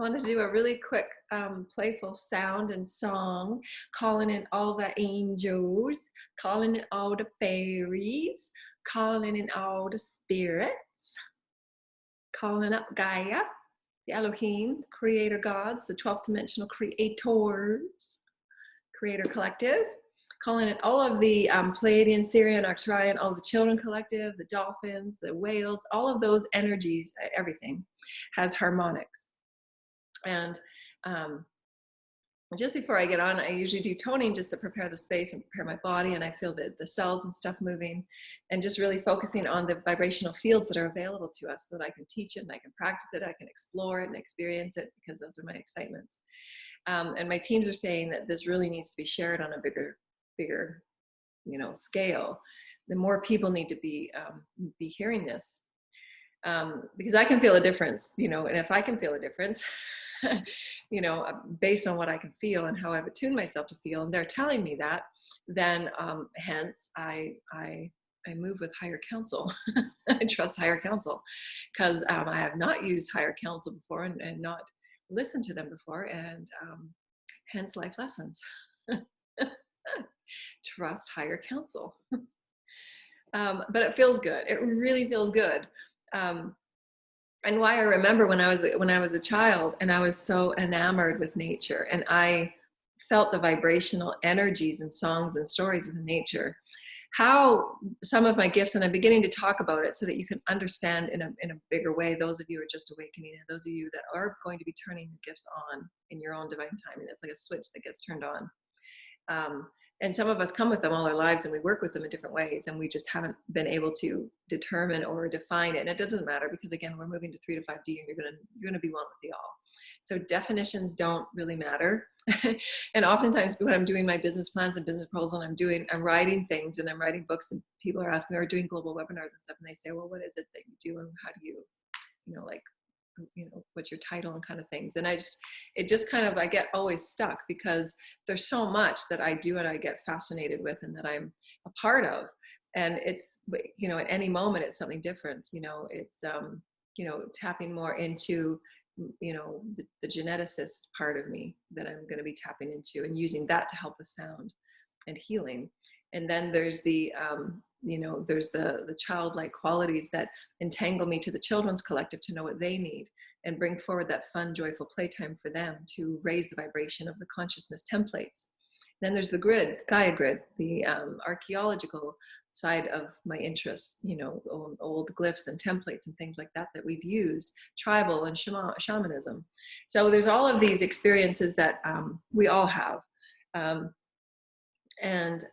I want to do a really quick, playful sound and song, calling in all the angels, calling in all the fairies, calling in all the spirits, calling up Gaia, the Elohim, creator gods, the 12th dimensional creators, creator collective, calling in all of the Pleiadian, Sirian, Arcturian, all the children collective, the dolphins, the whales, all of those energies, everything has harmonics. And just before I get on, I usually do toning just to prepare the space and prepare my body, and I feel the cells and stuff moving, and just really focusing on the vibrational fields that are available to us so that I can teach it and I can practice it, I can explore it and experience it, because those are my excitements. And my teams are saying that this really needs to be shared on a bigger scale. The more people need to be hearing this, because I can feel a difference, and if I can feel a difference, based on what I can feel and how I've attuned myself to feel, and they're telling me that, then hence I move with higher counsel. I trust higher counsel, because I have not used higher counsel before and not listened to them before, and hence life lessons. Trust higher counsel. But it feels good. It really feels good. And why I remember when I was a child, and I was so enamored with nature, and I felt the vibrational energies and songs and stories of nature, how some of my gifts, and I'm beginning to talk about it so that you can understand in a bigger way, those of you who are just awakening, and those of you that are going to be turning your gifts on in your own divine timing. It's like a switch that gets turned on. And some of us come with them all our lives, and we work with them in different ways, and we just haven't been able to determine or define it. And it doesn't matter, because again, we're moving to 3 to 5D, and you're gonna be one with the all. So definitions don't really matter. And oftentimes when I'm doing my business plans and business proposals, and I'm writing things and I'm writing books, and people are asking me, or doing global webinars and stuff, and they say, well, what is it that you do, and how do you, what's your title and kind of things. And I get always stuck, because there's so much that I do and I get fascinated with and that I'm a part of. And it's, at any moment it's something different. It's, tapping more into, the geneticist part of me that I'm going to be tapping into, and using that to help with sound and healing. And then there's the, there's the childlike qualities that entangle me to the children's collective to know what they need and bring forward that fun, joyful playtime for them to raise the vibration of the consciousness templates. Then there's the grid, Gaia grid, the archaeological side of my interests, old glyphs and templates and things like that we've used, tribal and shamanism. So there's all of these experiences that we all have. And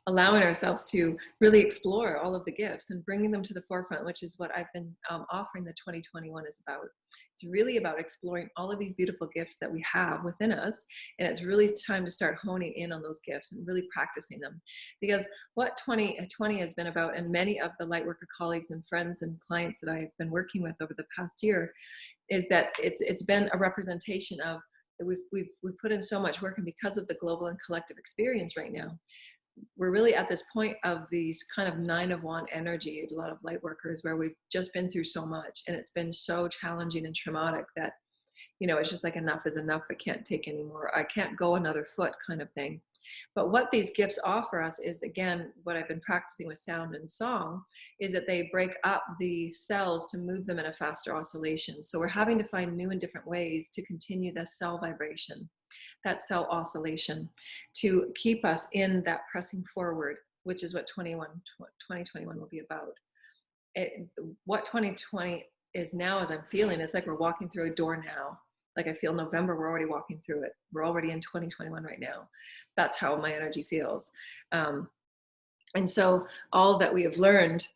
allowing ourselves to really explore all of the gifts and bringing them to the forefront, which is what I've been offering the 2021 is about. It's really about exploring all of these beautiful gifts that we have within us, and it's really time to start honing in on those gifts and really practicing them. Because what 2020 has been about, and many of the Lightworker colleagues and friends and clients that I've been working with over the past year, is that it's been a representation of we've put in so much work, and because of the global and collective experience right now, we're really at this point of these kind of 9 of Wands energy, a lot of light workers, where we've just been through so much, and it's been so challenging and traumatic that, it's just like, enough is enough. I can't take anymore. I can't go another foot kind of thing. But what these gifts offer us is, again, what I've been practicing with sound and song, is that they break up the cells to move them in a faster oscillation. So we're having to find new and different ways to continue the cell vibration, that cell oscillation, to keep us in that pressing forward, which is what 2021 will be about. What 2020 is now, as I'm feeling, it's like we're walking through a door now. Like I feel November, we're already walking through it. We're already in 2021 right now. That's how my energy feels. And so all that we have learned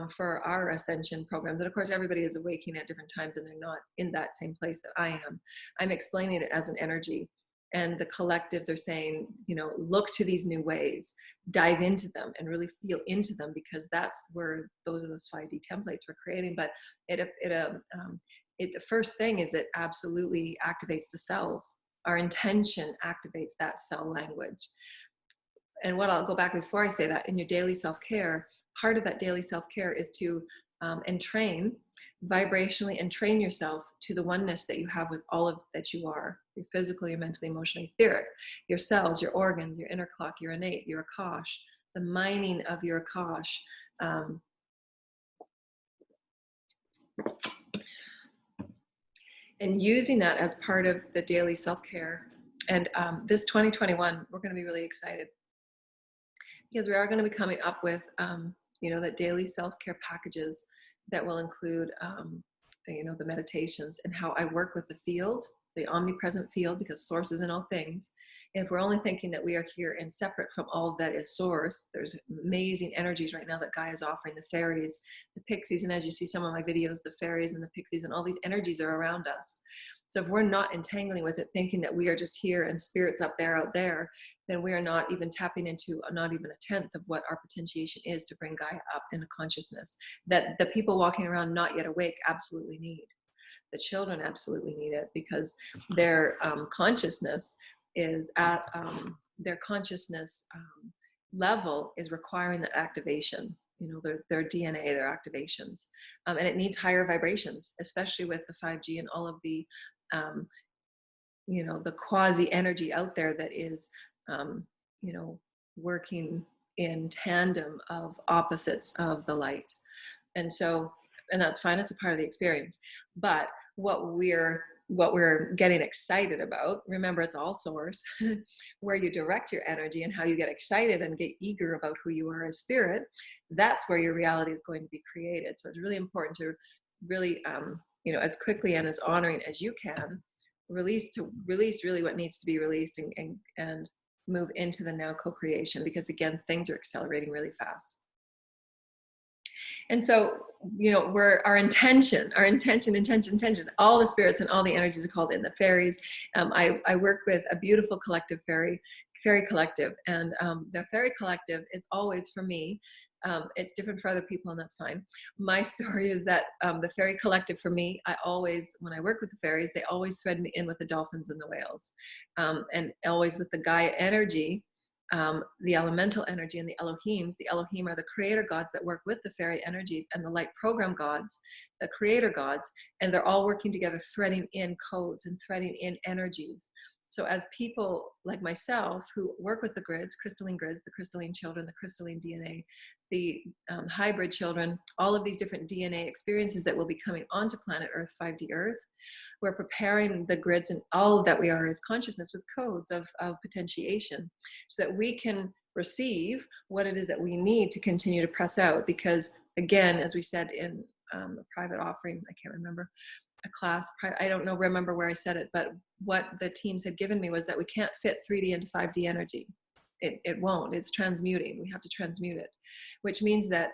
for our Ascension programs, and of course everybody is awakening at different times and they're not in that same place that I am. I'm explaining it as an energy. And the collectives are saying, look to these new ways, dive into them and really feel into them, because that's where those 5D templates we're creating. But the first thing is it absolutely activates the cells. Our intention activates that cell language. And what I'll go back before I say that, in your daily self-care, part of that daily self-care is to and train vibrationally and train yourself to the oneness that you have with all of that you are, your physical, your mentally, emotionally, etheric, your cells, your organs, your inner clock, your innate, your Akash, the mining of your Akash. And using that as part of the daily self-care. And this 2021, we're going to be really excited because we are going to be coming up with, that daily self-care packages that will include, the meditations and how I work with the field, the omnipresent field, because source is in all things. If we're only thinking that we are here and separate from all that is source, there's amazing energies right now that Gaia is offering, the fairies, the pixies, and as you see some of my videos, the fairies and the pixies and all these energies are around us. So if we're not entangling with it, thinking that we are just here and spirits up there, out there, then we are not even tapping into not even a tenth of what our potentiation is to bring Gaia up into consciousness that the people walking around not yet awake absolutely need. The children absolutely need it because their consciousness is at their consciousness level is requiring that activation. Their DNA, their activations, and it needs higher vibrations, especially with the 5G and all of the the quasi energy out there that is working in tandem of opposites of the light. And that's fine, it's a part of the experience. But what we're getting excited about, remember it's all source, where you direct your energy and how you get excited and get eager about who you are as spirit, that's where your reality is going to be created. So it's really important to really, as quickly and as honoring as you can, release really what needs to be released and move into the now co-creation, because again, things are accelerating really fast. And so, our intention, all the spirits and all the energies are called in, the fairies. I work with a beautiful collective, fairy collective. And the fairy collective is always, for me, it's different for other people, and that's fine. My story is that the fairy collective for me, when I work with the fairies, they always thread me in with the dolphins and the whales, and always with the Gaia energy, the elemental energy, and the Elohims. The Elohim are the creator gods that work with the fairy energies, and the light program gods, the creator gods, and they're all working together, threading in codes and threading in energies. So as people like myself who work with the grids, crystalline grids, the crystalline children, the crystalline DNA, the hybrid children, all of these different DNA experiences that will be coming onto planet Earth, 5D Earth, we're preparing the grids and all that we are as consciousness with codes of potentiation so that we can receive what it is that we need to continue to press out. Because again, as we said in a private offering, I can't remember, a class, I don't remember where I said it, but what the teams had given me was that we can't fit 3D into 5D energy. It won't, it's transmuting. We have to transmute it, which means that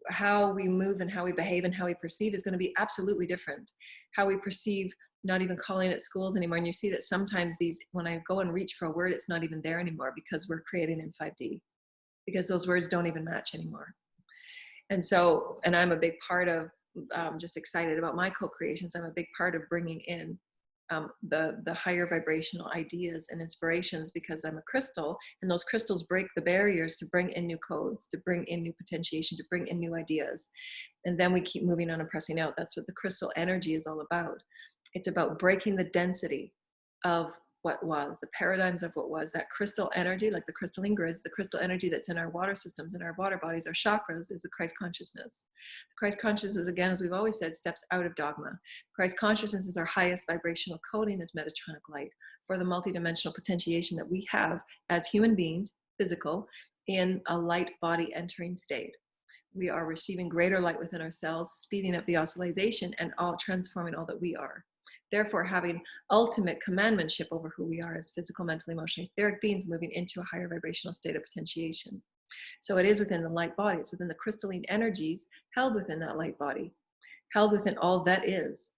how we move and how we behave and how we perceive is going to be absolutely different. How we perceive, not even calling it schools anymore. And you see that sometimes when I go and reach for a word, it's not even there anymore because we're creating in 5D, because those words don't even match anymore. And I'm a big part of, just excited about my co-creations. I'm a big part of bringing in the higher vibrational ideas and inspirations, because I'm a crystal, and those crystals break the barriers to bring in new codes, to bring in new potentiation, to bring in new ideas. And then we keep moving on and pressing out. That's what the crystal energy is all about. It's about breaking the density of what was, the paradigms of what was. That crystal energy, like the crystalline grids, the crystal energy that's in our water systems, in our water bodies, our chakras, is the Christ consciousness. The Christ consciousness, again, as we've always said, steps out of dogma. Christ consciousness is our highest vibrational coding as Metatronic light for the multidimensional potentiation that we have as human beings, physical, in a light body entering state. We are receiving greater light within ourselves, speeding up the oscillation and all transforming all that we are. Therefore, having ultimate commandmentship over who we are as physical, mental, emotional, etheric beings, moving into a higher vibrational state of potentiation. So it is within the light body. It's within the crystalline energies held within that light body, held within all that is.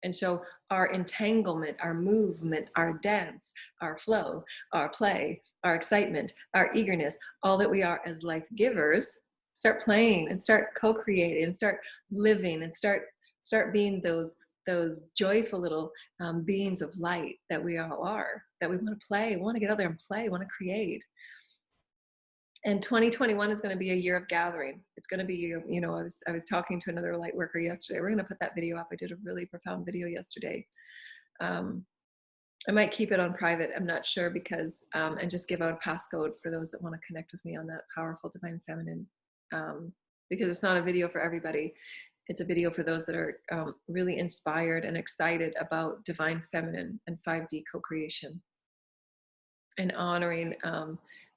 And so our entanglement, our movement, our dance, our flow, our play, our excitement, our eagerness, all that we are as life givers, start playing and start co-creating and start living and start being those joyful little beings of light that we all are, that we want to play, we want to get out there and play, we want to create. And 2021 is going to be a year of gathering. It's going to be, you know, I was talking to another light worker yesterday. We're going to put that video up. I did a really profound video yesterday. I might keep it on private. I'm not sure because, and just give out a passcode for those that want to connect with me on that powerful divine feminine, because it's not a video for everybody. It's a video for those that are really inspired and excited about divine feminine and 5D co-creation and honoring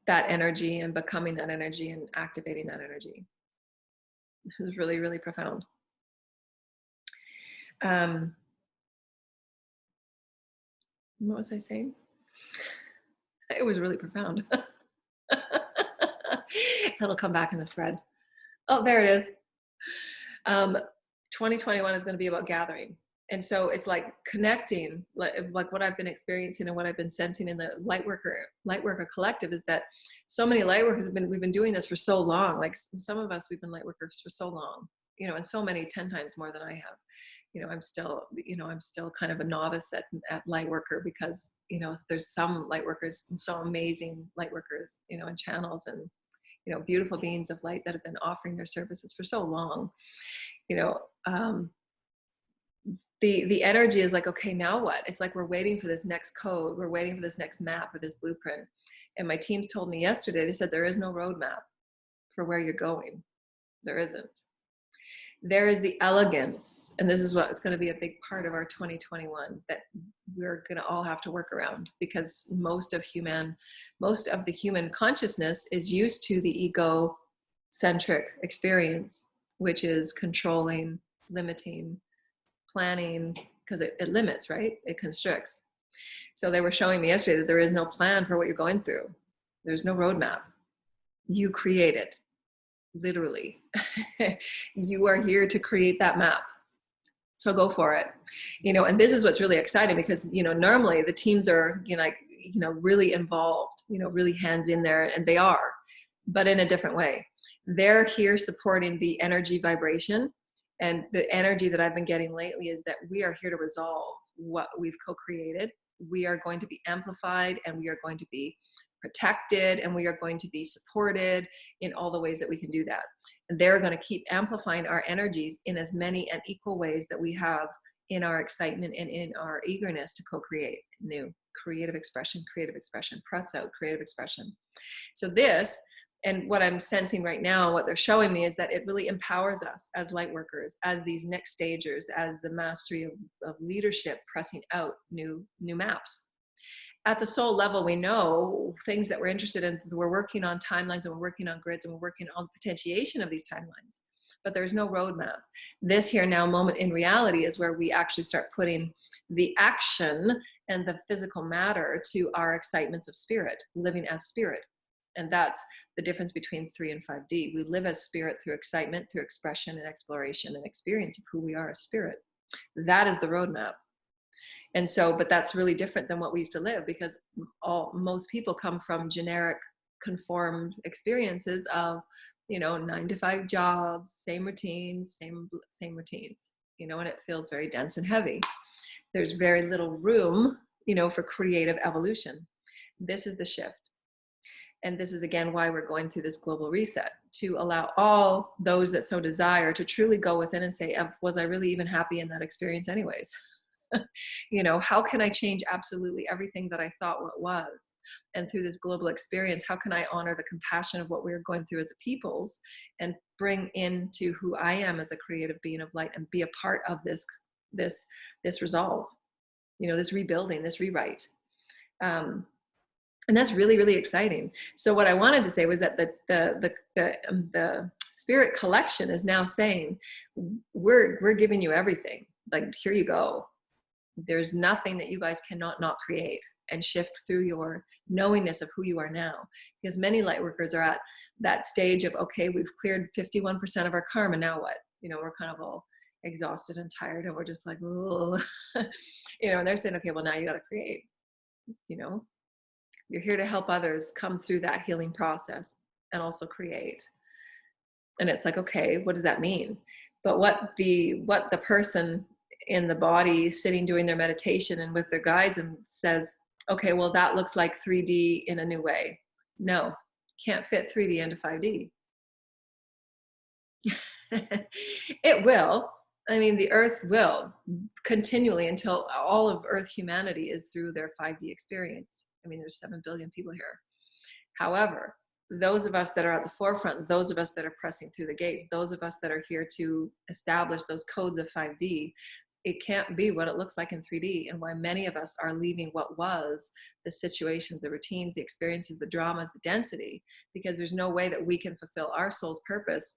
that energy and becoming that energy and activating that energy. It was really, really profound. What was I saying? It was really profound. It'll come back in the thread. Oh, there it is. 2021 is going to be about gathering. And so it's like connecting, like what I've been experiencing and what I've been sensing in the Lightworker collective is that so many lightworkers we've been doing this for so long. Like some of us, we've been lightworkers for so long, you know, and so many 10 times more than I have. You know, I'm still kind of a novice at lightworker because, you know, there's some lightworkers and so amazing lightworkers, you know, and channels and, you know, beautiful beings of light that have been offering their services for so long. You know, the energy is like, okay, now what? It's like we're waiting for this next code. We're waiting for this next map or this blueprint. And my teams told me yesterday, they said there is no roadmap for where you're going. There isn't. There is the elegance, and this is what's going to be a big part of our 2021 that we're going to all have to work around, because most of the human consciousness is used to the ego-centric experience, which is controlling, limiting, planning, because it limits, right? It constricts. So they were showing me yesterday that there is no plan for what you're going through. There's no roadmap. You create it. Literally. You are here to create that map. So go for it. You know, and this is what's really exciting because, you know, normally the teams are, really involved, you know, really hands in there, and they are, but in a different way. They're here supporting the energy vibration. And the energy that I've been getting lately is that we are here to resolve what we've co-created. We are going to be amplified, and we are going to be protected, and we are going to be supported in all the ways that we can do that. And they're going to keep amplifying our energies in as many and equal ways that we have in our excitement and in our eagerness to co-create new creative expression, press out creative expression. So this, and what I'm sensing right now, what they're showing me is that it really empowers us as light workers, as these next stagers, as the mastery of leadership, pressing out new maps. At the soul level, we know things that we're interested in. We're working on timelines, and we're working on grids, and we're working on the potentiation of these timelines. But there's no roadmap. This here now moment in reality is where we actually start putting the action and the physical matter to our excitements of spirit, living as spirit. And that's the difference between 3 and 5D. We live as spirit through excitement, through expression and exploration and experience of who we are as spirit. That is the roadmap. And so, but that's really different than what we used to live, because most people come from generic conformed experiences of, 9 to 5 jobs, same routines, same routines, and it feels very dense and heavy. There's very little room, for creative evolution. This is the shift. And this is again why we're going through this global reset, to allow all those that so desire to truly go within and say, was I really even happy in that experience anyways? How can I change absolutely everything that I thought what was? And through this global experience, how can I honor the compassion of what we're going through as a peoples and bring into who I am as a creative being of light and be a part of this resolve, this rebuilding, this rewrite. And that's really, really exciting. So what I wanted to say was that the spirit collection is now saying, we're giving you everything. Like, here you go. There's nothing that you guys cannot not create and shift through your knowingness of who you are now. Because many light workers are at that stage of, okay, we've cleared 51% of our karma, now what? We're kind of all exhausted and tired, and we're just like, oh, and they're saying, okay, well, now you got to create, you're here to help others come through that healing process and also create. And it's like, okay, what does that mean? But what the person in the body sitting doing their meditation and with their guides and says, okay, well, that looks like 3D in a new way. No, can't fit 3D into 5D. It will. I mean, the earth will continually until all of Earth humanity is through their 5D experience. I mean, there's 7 billion people here. However, those of us that are at the forefront, those of us that are pressing through the gates, those of us that are here to establish those codes of 5D, it can't be what it looks like in 3D, and why many of us are leaving what was the situations, the routines, the experiences, the dramas, the density, because there's no way that we can fulfill our soul's purpose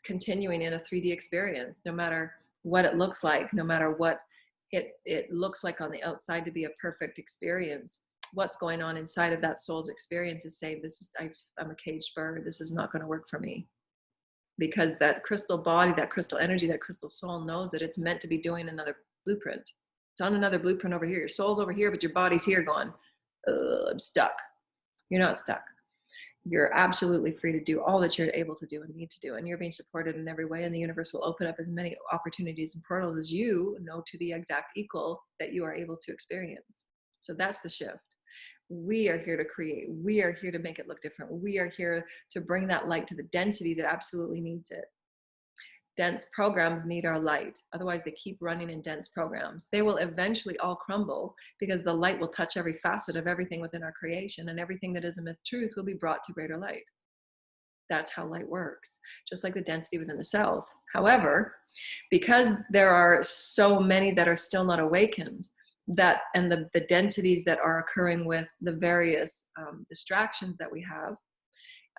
continuing in a 3D experience, no matter what it looks like, no matter what it looks like on the outside to be a perfect experience. What's going on inside of that soul's experience is saying, I'm a caged bird, this is not going to work for me. Because that crystal body, that crystal energy, that crystal soul knows that it's meant to be doing another blueprint. It's on another blueprint over here. Your soul's over here, but your body's here going, I'm stuck. You're not stuck. You're absolutely free to do all that you're able to do and need to do. And you're being supported in every way. And the universe will open up as many opportunities and portals as you know to the exact equal that you are able to experience. So that's the shift. We are here to create. We are here to make it look different. We are here to bring that light to the density that absolutely needs it. Dense programs need our light. Otherwise, they keep running in dense programs. They will eventually all crumble because the light will touch every facet of everything within our creation, and everything that is a myth truth will be brought to greater light. That's how light works, just like the density within the cells. However, because there are so many that are still not awakened, that and the densities that are occurring with the various distractions that we have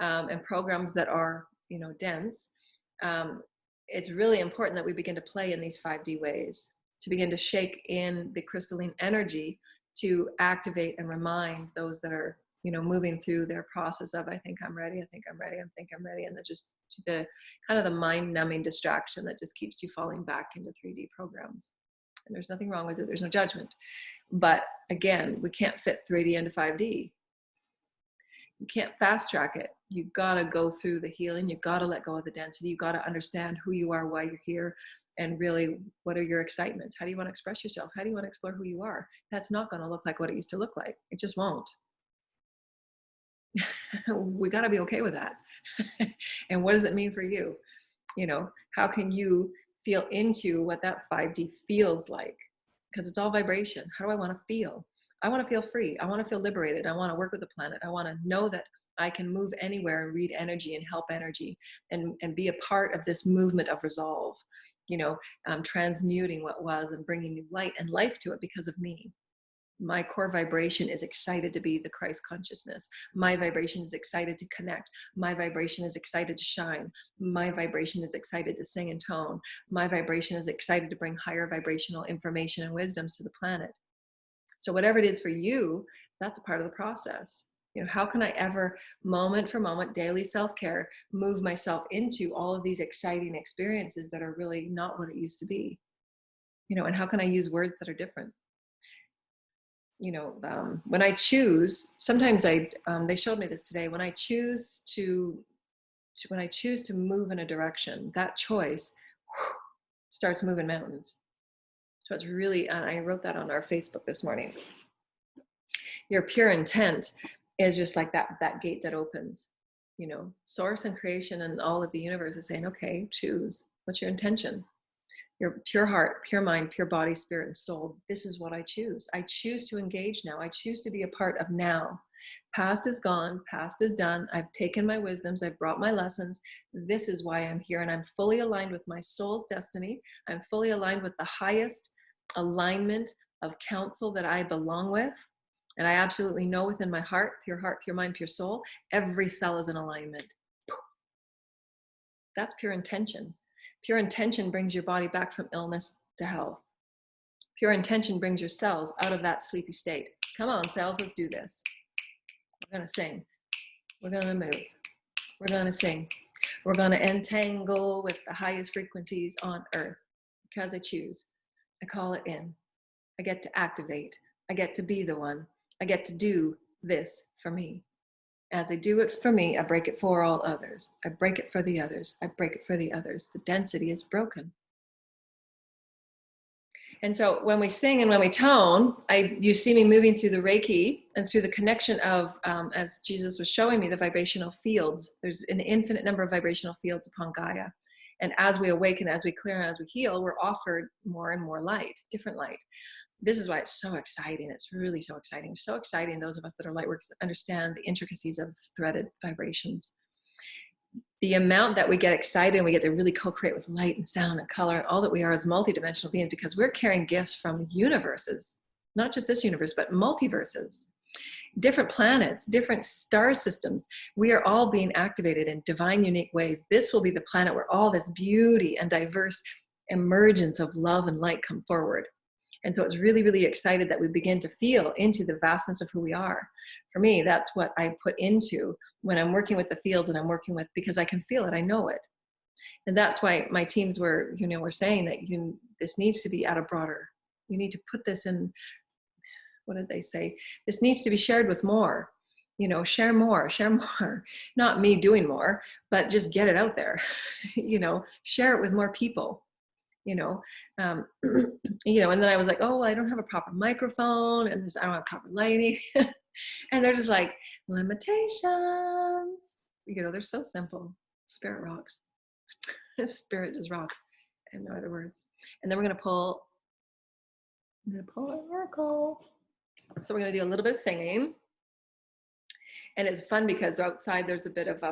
and programs that are dense, it's really important that we begin to play in these 5D ways, to begin to shake in the crystalline energy, to activate and remind those that are moving through their process of I think I'm ready, I think I'm ready, I think I'm ready, and just the kind of the mind-numbing distraction that just keeps you falling back into 3D programs. And there's nothing wrong with it. There's no judgment. But again, we can't fit 3D into 5D. You can't fast track it. You gotta go through the healing. You gotta let go of the density. You gotta understand who you are, why you're here, and really what are your excitements? How do you want to express yourself? How do you want to explore who you are? That's not going to look like what it used to look like. It just won't. We got to be okay with that. And what does it mean for you? How can you feel into what that 5D feels like? Because it's all vibration. How do I want to feel? I want to feel free. I want to feel liberated. I want to work with the planet. I want to know that I can move anywhere and read energy and help energy and be a part of this movement of resolve, transmuting what was and bringing new light and life to it because of me. My core vibration is excited to be the Christ consciousness. My vibration is excited to connect. My vibration is excited to shine. My vibration is excited to sing and tone. My vibration is excited to bring higher vibrational information and wisdoms to the planet. So whatever it is for you, that's a part of the process. How can I ever, moment for moment, daily self-care, move myself into all of these exciting experiences that are really not what it used to be? And how can I use words that are different? When I choose, sometimes they showed me this today, when I choose to move in a direction, that choice starts moving mountains. So it's really, I wrote that on our Facebook this morning. Your pure intent is just like that gate that opens. Source and creation and all of the universe is saying, okay, choose. What's your intention? Your pure heart, pure mind, pure body, spirit, and soul. This is what I choose. I choose to engage now. I choose to be a part of now. Past is gone. Past is done. I've taken my wisdoms. I've brought my lessons. This is why I'm here. And I'm fully aligned with my soul's destiny. I'm fully aligned with the highest alignment of counsel that I belong with. And I absolutely know within my heart, pure mind, pure soul, every cell is in alignment. That's pure intention. Pure intention brings your body back from illness to health. Pure intention brings your cells out of that sleepy state. Come on, cells, let's do this. We're going to sing. We're going to move. We're going to sing. We're going to entangle with the highest frequencies on earth because I choose. I call it in. I get to activate. I get to be the one. I get to do this for me. As I do it for me, I break it for all others. I break it for the others. I break it for the others. The density is broken. And so when we sing and when we tone, you see me moving through the Reiki and through the connection of, as Jesus was showing me, the vibrational fields. There's an infinite number of vibrational fields upon Gaia. And as we awaken, as we clear, and as we heal, we're offered more and more light, different light. This is why it's so exciting. It's really so exciting. So exciting, those of us that are light workers understand the intricacies of threaded vibrations. The amount that we get excited and we get to really co-create with light and sound and color and all that we are as multidimensional beings, because we're carrying gifts from universes, not just this universe, but multiverses, different planets, different star systems. We are all being activated in divine, unique ways. This will be the planet where all this beauty and diverse emergence of love and light come forward. And so it's really, really excited that we begin to feel into the vastness of who we are. For me, that's what I put into when I'm working with the fields and I'm working with, because I can feel it, I know it. And that's why my teams were saying that this needs to be at a broader, you need to put this in, what did they say? This needs to be shared with more, share more, not me doing more, but just get it out there, share it with more people. And then I was like, oh, well, I don't have a proper microphone and I don't have proper lighting. And they're just like, limitations. They're so simple. Spirit rocks. Spirit just rocks. I have no other words. And then I'm going to pull an oracle. So we're going to do a little bit of singing. And it's fun because outside there's a bit of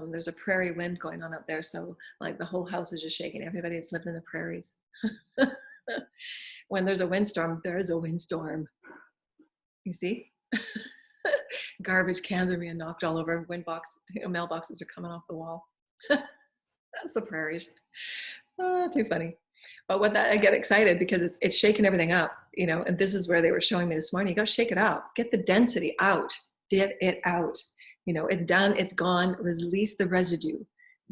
there's a prairie wind going on out there. So like the whole house is just shaking. Everybody that's lived in the prairies. When there's a windstorm, there's a windstorm. You see? Garbage cans are being knocked all over. Mailboxes are coming off the wall. That's the prairies. Too funny. But I get excited because it's shaking everything up, and this is where they were showing me this morning. You got to shake it up. Get the density out. Get it out. It's done. It's gone. Release the residue.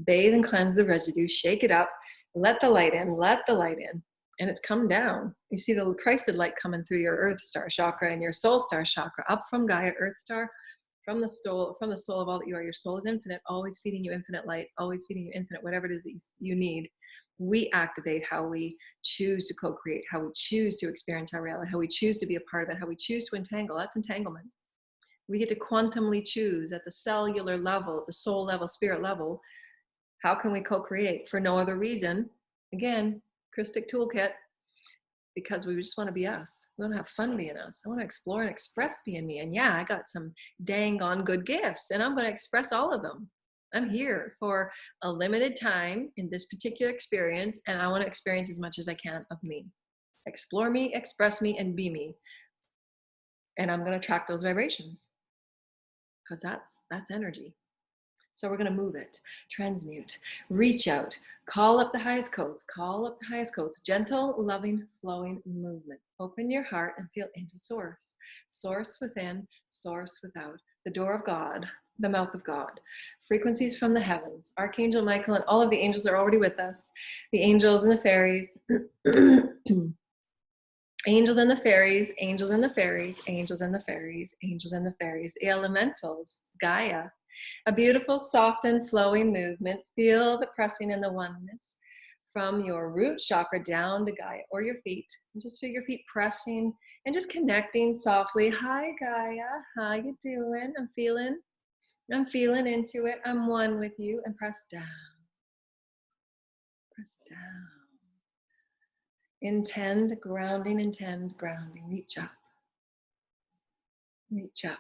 Bathe and cleanse the residue. Shake it up. Let the light in. Let the light in. And it's come down. You see the Christed light coming through your Earth Star chakra and your Soul Star chakra, up from Gaia, Earth Star, from the soul of all that you are. Your soul is infinite, always feeding you infinite lights, always feeding you infinite, whatever it is that you need. We activate how we choose to co-create, how we choose to experience our reality, how we choose to be a part of it, how we choose to entangle. That's entanglement. We get to quantumly choose at the cellular level, the soul level, spirit level. How can we co-create? For no other reason. Again, Christic toolkit, because we just want to be us. We want to have fun being us. I want to explore and express being me. And yeah, I got some dang on good gifts and I'm going to express all of them. I'm here for a limited time in this particular experience, and I want to experience as much as I can of me. Explore me, express me, and be me. And I'm going to track those vibrations because that's energy. So we're going to move it, transmute, reach out, call up the highest codes, gentle, loving, flowing movement. Open your heart and feel into source. Source within, source without. The door of God, the mouth of God. Frequencies from the heavens. Archangel Michael and all of the angels are already with us. The angels and the fairies. Angels and the fairies, angels and the fairies, angels and the fairies, angels and the fairies. The elementals, Gaia. A beautiful, soft and flowing movement. Feel the pressing and the oneness from your root chakra down to Gaia, or your feet. And just feel your feet pressing and just connecting softly. Hi, Gaia. How you doing? I'm feeling into it. I'm one with you. And press down. Press down. Intend grounding. Reach up. Reach up.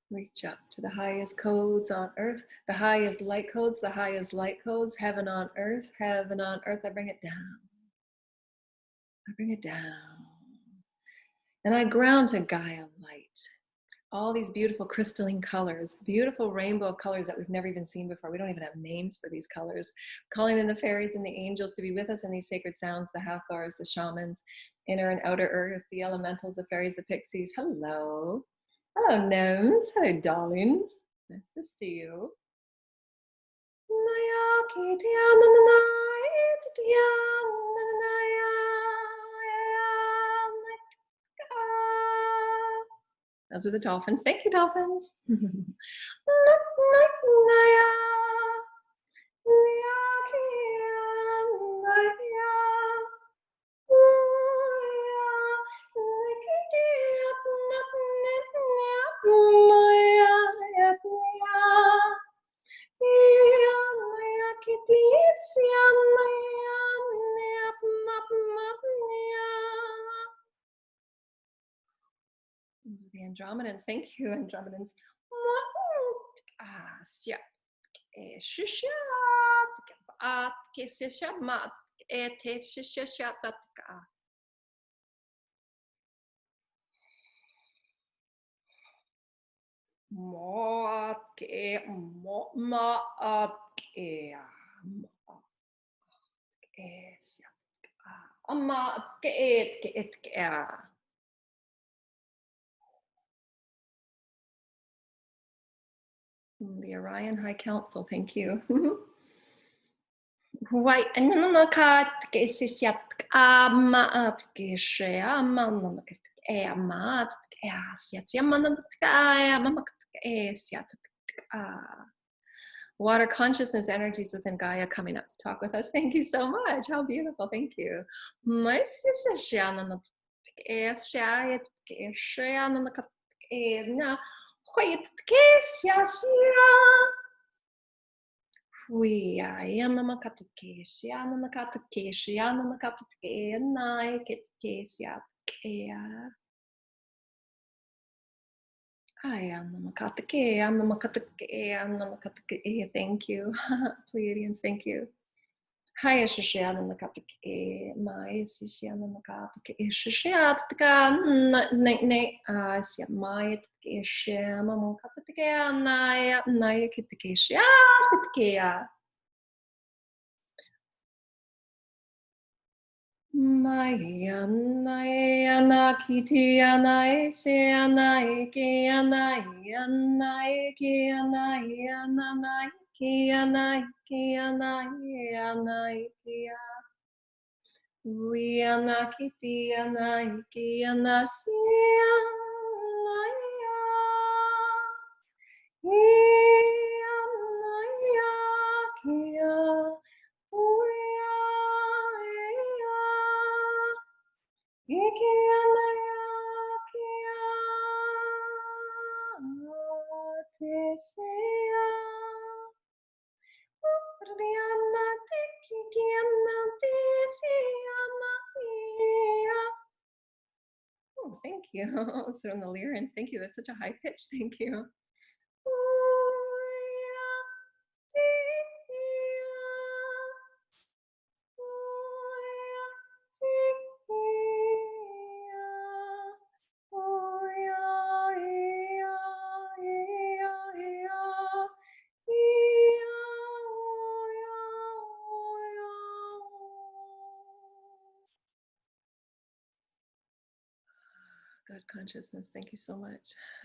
Reach up to the highest codes on earth, the highest light codes, heaven on earth, heaven on earth. I bring it down. I bring it down. And I ground to Gaia light. All these beautiful crystalline colors, beautiful rainbow of colors that we've never even seen before. We don't even have names for these colors. Calling in the fairies and the angels to be with us in these sacred sounds, the Hathors, the shamans, inner and outer earth, the elementals, the fairies, the pixies. Hello. Hello, gnomes. Hello, darlings. Nice to see you. Those are the dolphins. Thank you, dolphins. Andromedan, thank you, Andromedans. The Orion High Council, thank you. Why? Water consciousness energies within Gaia coming up to talk with us. Thank you so much. How beautiful. Thank you. Thank you. Pleiadians, thank you. Hi, Shishiana Nakatake, my Sishiana Nakatake, Shishiatka, my Shama Mokatake, Naya, Naya Kitake, Shiatka. Maya, Naya, Nakiti, Anai, Seanai, Kianai, Anai, Kianai, Anai. Kia nai, kia nai, kia nai, kia. Kia na kia nai, kia na sia nai ya. Kia nai ya, kia. Uya ya. Kia nai ya, kia. Te sea. Oh, thank you. So in the Lyrians, thank you. That's such a high pitch. Thank you. God consciousness, thank you so much.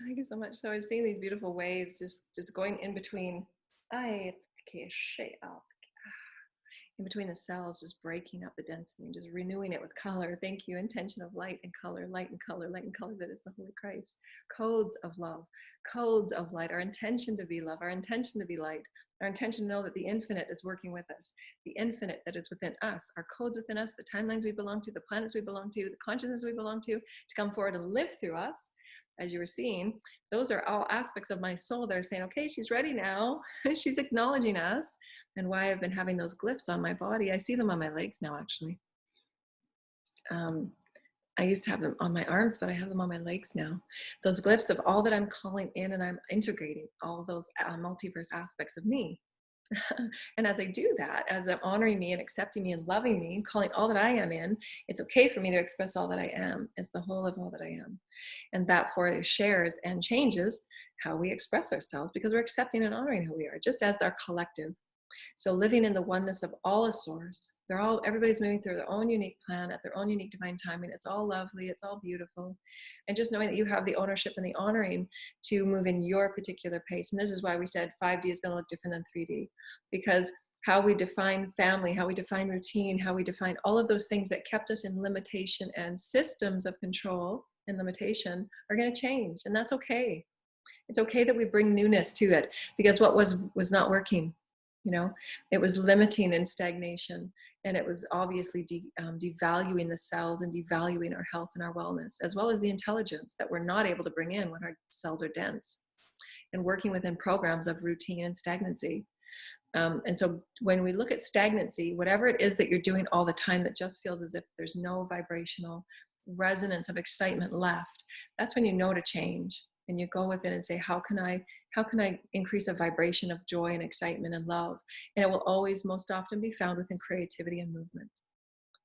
Thank you so much. So I was seeing these beautiful waves just going in between. In between the cells, just breaking up the density and just renewing it with color. Thank you. Intention of light and color, light and color, light and color. That is the Holy Christ. Codes of love, codes of light. Our intention to be love, our intention to be light, our intention to know that the infinite is working with us, the infinite that is within us, our codes within us, the timelines we belong to, the planets we belong to, the consciousness we belong to come forward and live through us. As you were seeing, those are all aspects of my soul that are saying, okay, she's ready now. She's acknowledging us. And why I've been having those glyphs on my body. I see them on my legs now, actually. I used to have them on my arms, but I have them on my legs now. Those glyphs of all that I'm calling in, and I'm integrating all those multiverse aspects of me. And as I do that, as I'm honoring me and accepting me and loving me and calling all that I am in, it's okay for me to express all that I am as the whole of all that I am. And that for it shares and changes how we express ourselves, because we're accepting and honoring who we are, just as our collective. So living in the oneness of all a source, everybody's moving through their own unique plan at their own unique divine timing. It's all lovely, it's all beautiful. And just knowing that you have the ownership and the honoring to move in your particular pace. And this is why we said 5D is going to look different than 3D, because how we define family, how we define routine, how we define all of those things that kept us in limitation and systems of control and limitation are going to change. And that's okay. It's okay that we bring newness to it, because what was not working. You know, it was limiting and stagnation, and it was obviously devaluing the cells and devaluing our health and our wellness, as well as the intelligence that we're not able to bring in when our cells are dense, and working within programs of routine and stagnancy. And so when we look at stagnancy, whatever it is that you're doing all the time that just feels as if there's no vibrational resonance of excitement left, that's when you know to change. And you go within and say, how can I increase a vibration of joy and excitement and love? And it will always most often be found within creativity and movement,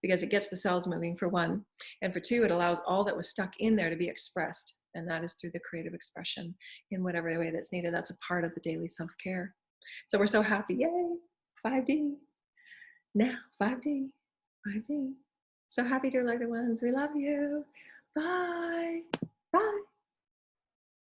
because it gets the cells moving, for one, and for two, it allows all that was stuck in there to be expressed, and that is through the creative expression in whatever way that's needed. That's a part of the daily self-care. So we're so happy. Yay, 5D. Now 5D. 5D. So happy, dear loved ones. We love you. Bye. Bye.